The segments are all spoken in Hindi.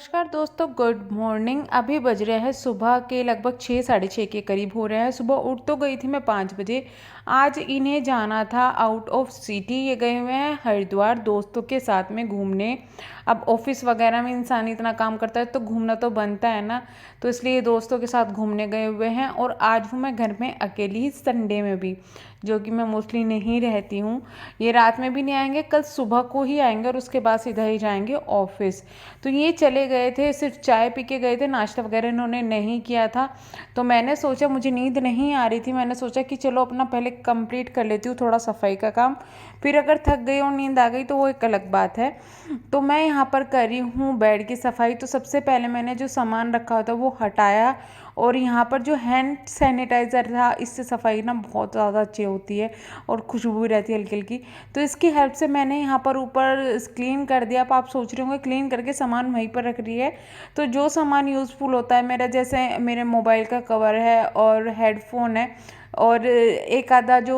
नमस्कार दोस्तों, गुड मॉर्निंग। अभी बज रहे हैं सुबह के लगभग 6 साढ़े 6 के करीब हो रहे हैं। सुबह उठ तो गई थी मैं 5 बजे। आज इन्हें जाना था आउट ऑफ सिटी। ये गए हुए हैं हरिद्वार दोस्तों के साथ में घूमने। अब ऑफिस वगैरह में इंसान इतना काम करता है तो घूमना तो बनता है ना, तो इसलिए दोस्तों के साथ घूमने गए हुए हैं। और आज हूँ मैं घर में अकेली, संडे में भी, जो कि मैं मोस्टली नहीं रहती हूँ। ये रात में भी नहीं आएंगे, कल सुबह को ही आएंगे और उसके बाद सीधा ही जाएंगे ऑफिस। तो ये चले गए थे, सिर्फ चाय पी के गए थे, नाश्ता वगैरह इन्होंने नहीं किया था। तो मैंने सोचा, मुझे नींद नहीं आ रही थी, मैंने सोचा कि चलो अपना पहले कंप्लीट कर लेती हूँ थोड़ा सफाई का काम, फिर अगर थक गई और नींद आ गई तो वो एक अलग बात है। तो मैं यहाँ पर कर रही हूँ बेड की सफाई। तो सबसे पहले मैंने जो सामान रखा होता वो हटाया, और यहाँ पर जो हैंड सैनिटाइज़र था, इससे सफाई ना बहुत ज़्यादा अच्छी होती है और खुशबू भी रहती है हल्की हल्की। तो इसकी हेल्प से मैंने यहाँ पर ऊपर क्लीन कर दिया। अब आप सोच रहे होंगे क्लीन करके सामान वहीं पर रख रही है। तो जो सामान यूज़फुल होता है मेरा, जैसे मेरे मोबाइल का कवर है और हेडफोन है और एक आधा जो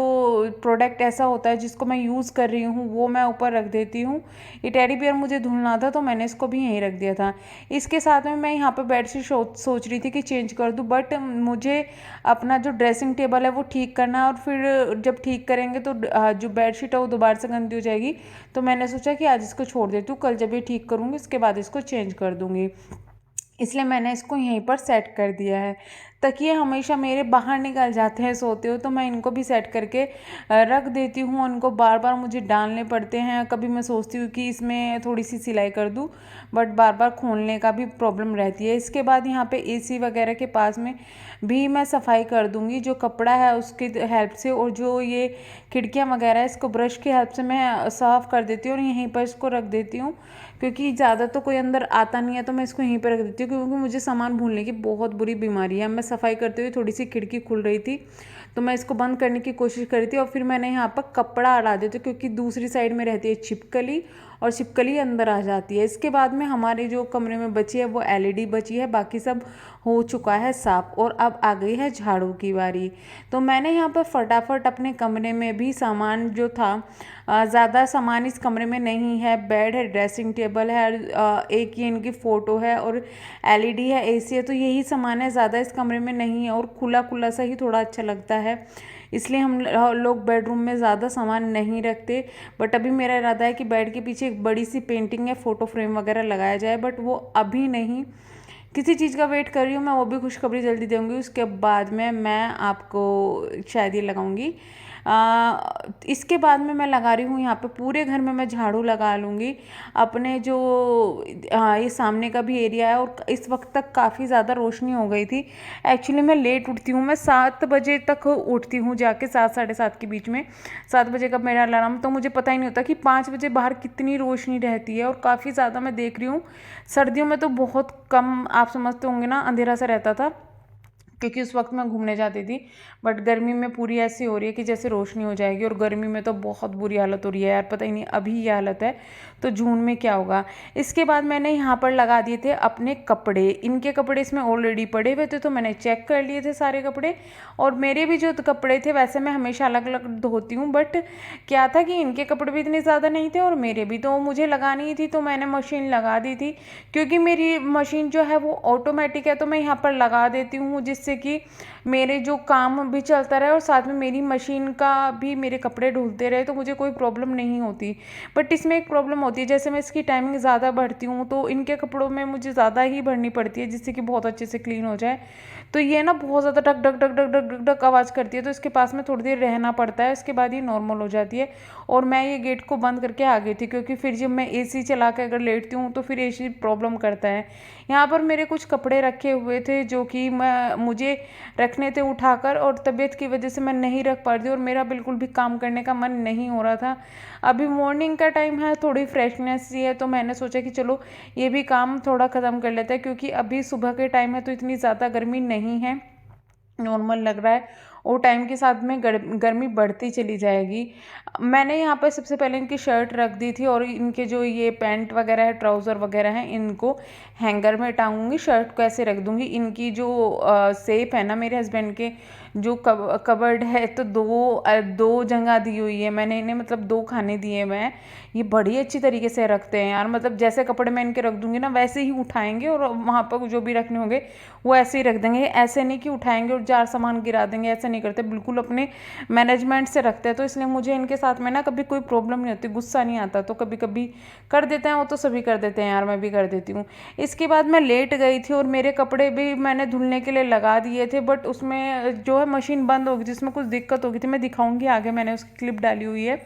प्रोडक्ट ऐसा होता है जिसको मैं यूज़ कर रही हूँ, वो मैं ऊपर रख देती हूँ। ये टेडी बियर मुझे धुलना था तो मैंने इसको भी यहीं रख दिया था। इसके साथ में मैं यहाँ पर बेडशीट सोच रही थी कि चेंज कर दूँ, बट मुझे अपना जो ड्रेसिंग टेबल है वो ठीक करना है, और फिर जब ठीक करेंगे तो जो बेडशीट है वो दोबारा से गंदी हो जाएगी। तो मैंने सोचा कि आज इसको छोड़ देती हूँ, कल जब ये ठीक करूँगी उसके बाद इसको चेंज कर दूँगी। इसलिए मैंने इसको यहीं पर सेट कर दिया है। तकिए हमेशा मेरे बाहर निकल जाते हैं सोते हो, तो मैं इनको भी सेट करके रख देती हूँ। उनको बार बार मुझे डालने पड़ते हैं। कभी मैं सोचती हूँ कि इसमें थोड़ी सी सिलाई कर दूँ, बट बार बार खोलने का भी प्रॉब्लम रहती है। इसके बाद यहाँ पे एसी वगैरह के पास में भी मैं सफाई कर दूँगी, जो कपड़ा है उसकी हेल्प से, और जो ये खिड़कियाँ वगैरह है इसको ब्रश की हेल्प से मैं साफ़ कर देती हूँ और यहीं पर इसको रख देती हूँ। क्योंकि ज़्यादा तो कोई अंदर आता नहीं है, तो मैं इसको यहीं पर रख देती हूँ, क्योंकि मुझे सामान भूलने की बहुत बुरी बीमारी है। मैं सफाई करते हुए थोड़ी सी खिड़की खुल रही थी तो मैं इसको बंद करने की कोशिश करी थी, और फिर मैंने यहाँ पर कपड़ा हटा दिया था, क्योंकि दूसरी साइड में रहती है छिपकली और छिपकली अंदर आ जाती है। इसके बाद में हमारे जो कमरे में बची है वो एलईडी बची है, बाकी सब हो चुका है साफ, और अब आ गई है झाड़ू की बारी। तो मैंने यहाँ पर फटाफट अपने कमरे में भी सामान जो था, ज़्यादा सामान इस कमरे में नहीं है। बेड है, ड्रेसिंग टेबल है, एक ये इनकी फ़ोटो है और एलईडी है, एसी है, तो यही सामान है, ज़्यादा इस कमरे में नहीं है। और खुला खुला सा ही थोड़ा अच्छा लगता है, इसलिए हम लोग बेडरूम में ज़्यादा सामान नहीं रखते। बट अभी मेरा इरादा है कि बेड के पीछे एक बड़ी सी पेंटिंग या फ़ोटो फ्रेम वगैरह लगाया जाए, बट वो अभी नहीं, किसी चीज़ का वेट कर रही हूँ मैं। वो भी खुशखबरी जल्दी दूँगी, उसके बाद में मैं आपको शायद ये लगाऊंगी। इसके बाद में मैं लगा रही हूँ यहाँ पे पूरे घर में मैं झाड़ू लगा लूँगी। अपने जो ये सामने का भी एरिया है, और इस वक्त तक काफ़ी ज़्यादा रोशनी हो गई थी। एक्चुअली मैं लेट उठती हूँ, मैं 7 बजे तक उठती हूँ जाके, 7 साढ़े 7 के बीच में। 7 बजे का मेरा अलार्म, तो मुझे पता ही नहीं होता कि 5 बजे बाहर कितनी रोशनी रहती है। और काफ़ी ज़्यादा मैं देख रही हूँ, सर्दियों में तो बहुत कम, आप समझते होंगे ना, अंधेरा सा रहता था, क्योंकि उस वक्त मैं घूमने जाती थी। बट गर्मी में पूरी ऐसी हो रही है कि जैसे रोशनी हो जाएगी, और गर्मी में तो बहुत बुरी हालत हो रही है यार, पता ही नहीं अभी ये हालत है तो जून में क्या होगा। इसके बाद मैंने यहाँ पर लगा दिए थे अपने कपड़े। इनके कपड़े इसमें ऑलरेडी पड़े हुए थे, तो मैंने चेक कर लिए थे सारे कपड़े। और मेरे भी जो कपड़े थे, वैसे मैं हमेशा अलग अलग धोती हूँ, बट क्या था कि इनके कपड़े भी इतने ज़्यादा नहीं थे और मेरे भी, तो मुझे लगानी थी, तो मैंने मशीन लगा दी थी। क्योंकि मेरी मशीन जो है वो ऑटोमेटिक है, तो मैं यहाँ पर लगा देती हूँ, जिससे कि मेरे जो काम भी चलता रहे और साथ में मेरी मशीन का भी मेरे कपड़े धुलते रहे, तो मुझे कोई प्रॉब्लम नहीं होती। बट इसमें एक प्रॉब्लम होती है, जैसे मैं इसकी टाइमिंग ज़्यादा भरती हूँ तो इनके कपड़ों में मुझे ज़्यादा ही भरनी पड़ती है, जिससे कि बहुत अच्छे से क्लीन हो जाए। तो ये ना बहुत ज़्यादा duck duck duck duck duck duck duck आवाज़ करती है, तो इसके पास में थोड़ी देर रहना पड़ता है, इसके बाद ये नॉर्मल हो जाती है। और मैं ये गेट को बंद करके आ गई थी, क्योंकि फिर जब मैं एसी चला के अगर लेटती हूँ तो फिर एसी प्रॉब्लम करता है। यहाँ पर मेरे कुछ कपड़े रखे हुए थे जो कि मुझे रखने थे उठाकर, और तबीयत की वजह से मैं नहीं रख पा रही थी, और मेरा बिल्कुल भी काम करने का मन नहीं हो रहा था। अभी मॉर्निंग का टाइम है, थोड़ी फ्रेशनेस सी है, तो मैंने सोचा कि चलो ये भी काम थोड़ा ख़त्म कर लेते हैं, क्योंकि अभी सुबह के टाइम है तो इतनी ज़्यादा गर्मी नहीं है, नॉर्मल लग रहा है। और टाइम के साथ में गर्मी बढ़ती चली जाएगी। मैंने यहाँ पर सबसे पहले इनकी शर्ट रख दी थी और इनके जो ये पैंट वगैरह है, ट्राउज़र वगैरह हैं, इनको हैंगर में टांगूंगी। शर्ट को ऐसे रख दूंगी। इनकी जो सेप है ना, मेरे हस्बैंड के जो कबर्ड है, तो दो जगह दी हुई है मैंने इन्हें, मतलब 2 खाने दिए हुए हैं। ये बड़ी अच्छी तरीके से रखते हैं यार, मतलब जैसे कपड़े मैं इनके रख दूंगी ना, वैसे ही उठाएंगे और वहाँ पर जो भी रखने होंगे वो ऐसे ही रख देंगे। ऐसे नहीं कि उठाएंगे और 4 सामान गिरा देंगे, ऐसे नहीं करते, बिल्कुल अपने मैनेजमेंट से रखते हैं। तो इसलिए मुझे इनके साथ में ना कभी कोई प्रॉब्लम नहीं होती, गुस्सा नहीं आता। तो कभी कभी कर देते हैं, वो तो सभी कर देते हैं यार, मैं भी कर देती हूँ। इसके बाद मैं लेट गई थी और मेरे कपड़े भी मैंने धुलने के लिए लगा दिए थे, बट उसमें जो है मशीन बंद हो गई थी, उसमें कुछ दिक्कत हो गई थी। मैं दिखाऊंगी आगे, मैंने उसकी क्लिप डाली हुई है।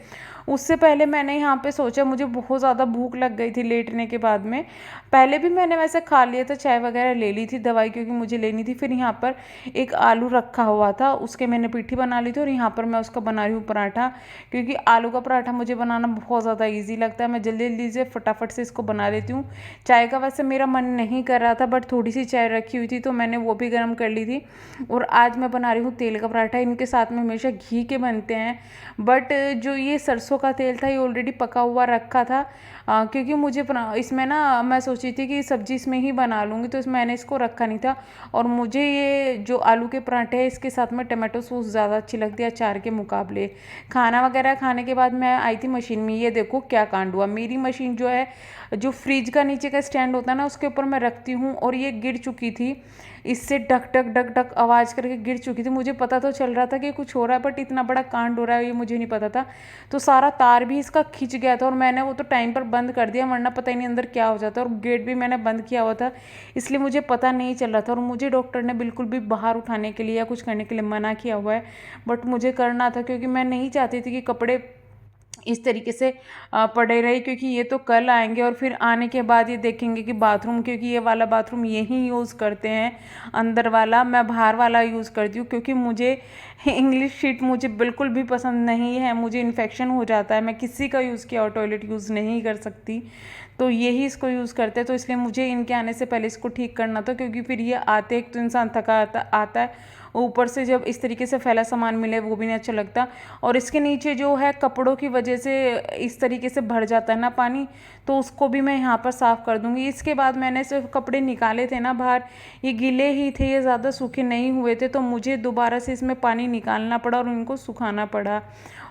उससे पहले मैंने यहाँ पे सोचा, मुझे बहुत ज़्यादा भूख लग गई थी लेटने के बाद में। पहले भी मैंने वैसे खा लिया था, चाय वगैरह ले ली थी, दवाई क्योंकि मुझे लेनी थी। फिर यहाँ पर एक आलू रखा हुआ था, उसके मैंने पीठी बना ली थी और यहाँ पर मैं उसका बना रही हूँ पराठा, क्योंकि आलू का पराठा मुझे बनाना बहुत ज़्यादा ईजी लगता है। मैं जल्दी जल्दी से फटाफट से इसको बना लेती हूँ। चाय का वैसे मेरा मन नहीं कर रहा था, बट थोड़ी सी चाय रखी हुई थी तो मैंने वो भी गर्म कर ली थी। और आज मैं बना रही हूँ तेल का पराठा। इनके साथ में हमेशा घी के बनते हैं, बट जो ये सरसों का तेल था, ये ऑलरेडी पका हुआ रखा था। क्योंकि मुझे इसमें ना, मैं सोची थी कि सब्जी इसमें ही बना लूँगी, तो मैंने इसको रखा नहीं था। और मुझे ये जो आलू के पराठे हैं, इसके साथ में टमाटो सॉस ज़्यादा अच्छी लगती है अचार के मुकाबले। खाना वगैरह खाने के बाद मैं आई थी मशीन में। ये देखो क्या कांड हुआ, मेरी मशीन जो है, जो फ्रिज का नीचे का स्टैंड होता है ना, उसके ऊपर मैं रखती हूँ और ये गिर चुकी थी। इससे डक डक डक डक आवाज़ करके गिर चुकी थी। मुझे पता तो चल रहा था कि कुछ हो रहा है, बट इतना बड़ा कांड हो रहा है ये मुझे नहीं पता था। तो सारा तार भी इसका खिंच गया था और मैंने वो तो टाइम पर बंद कर दिया, वरना पता ही नहीं अंदर क्या हो जाता। और गेट भी मैंने बंद किया हुआ था, इसलिए मुझे पता नहीं चल रहा था। और मुझे डॉक्टर ने बिल्कुल भी बाहर उठाने के लिए या कुछ करने के लिए मना किया हुआ है, बट मुझे करना था क्योंकि मैं नहीं चाहती थी कि कपड़े इस तरीके से पड़े रहे, क्योंकि ये तो कल आएंगे और फिर आने के बाद ये देखेंगे कि बाथरूम, क्योंकि ये वाला बाथरूम यही यूज़ करते हैं, अंदर वाला। मैं बाहर वाला यूज़ करती हूँ क्योंकि मुझे इंग्लिश शीट मुझे बिल्कुल भी पसंद नहीं है, मुझे इन्फेक्शन हो जाता है। मैं किसी का यूज़ किया और टॉयलेट यूज़ नहीं कर सकती, तो यही इसको यूज़ करते हैं। तो इसलिए मुझे इनके आने से पहले इसको ठीक करना था, क्योंकि फिर ये आते एक तो इंसान थका आता है, ऊपर से जब इस तरीके से फैला सामान मिले वो भी नहीं अच्छा लगता। और इसके नीचे जो है कपड़ों की वजह से इस तरीके से भर जाता है ना पानी, तो उसको भी मैं यहाँ पर साफ़ कर दूँगी। इसके बाद मैंने सिर्फ कपड़े निकाले थे ना बाहर, ये गीले ही थे, ये ज़्यादा सूखे नहीं हुए थे, तो मुझे दोबारा से इसमें पानी निकालना पड़ा और उनको सुखाना पड़ा।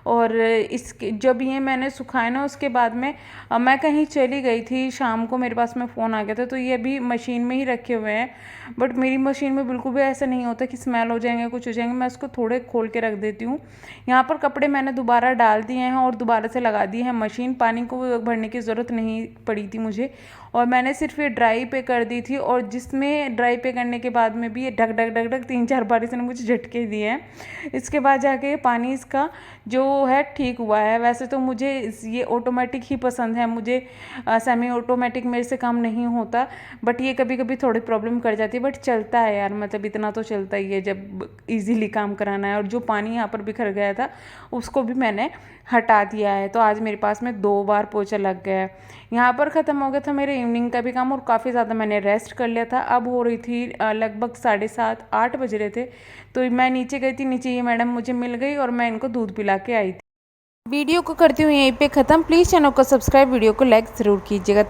और इसके जब ये मैंने सुखाए ना, उसके बाद में मैं कहीं चली गई थी शाम को, मेरे पास में फ़ोन आ गया था, तो ये भी मशीन में ही रखे हुए हैं। बट मेरी मशीन में बिल्कुल भी ऐसा नहीं होता कि स्मेल हो जाएंगे, कुछ हो जाएंगे। मैं उसको थोड़े खोल के रख देती हूँ। यहाँ पर कपड़े मैंने दोबारा डाल दिए हैं और दोबारा से लगा दी है मशीन। पानी को भरने की ज़रूरत नहीं पड़ी थी मुझे, और मैंने सिर्फ ये ड्राई पे कर दी थी। और जिसमें ड्राई पे करने के बाद में भी ये ढक ढक ढक ढक 3-4 बार इसने मुझे झटके दिए हैं। इसके बाद जाके पानी इसका जो है ठीक हुआ है। वैसे तो मुझे ये ऑटोमेटिक ही पसंद है, मुझे सेमी ऑटोमेटिक मेरे से काम नहीं होता, बट ये कभी कभी थोड़ी प्रॉब्लम कर जाती है, बट चलता है यार, मतलब इतना तो चलता ही है जब इजीली काम कराना है। और जो पानी यहाँ पर बिखर गया था उसको भी मैंने हटा दिया है। तो आज मेरे पास में 2 बार पोछा लग गया है। यहाँ पर ख़त्म हो गया था मेरे इवनिंग का भी काम और काफ़ी ज़्यादा मैंने रेस्ट कर लिया था। अब हो रही थी लगभग 7:30-8 बज रहे थे, तो मैं नीचे गई थी। नीचे ये मैडम मुझे मिल गई और मैं इनको दूध पिला के आई थी। वीडियो को करती हूँ यहीं पे ख़त्म। प्लीज़ चैनल को सब्सक्राइब, वीडियो को लाइक ज़रूर कीजिएगा।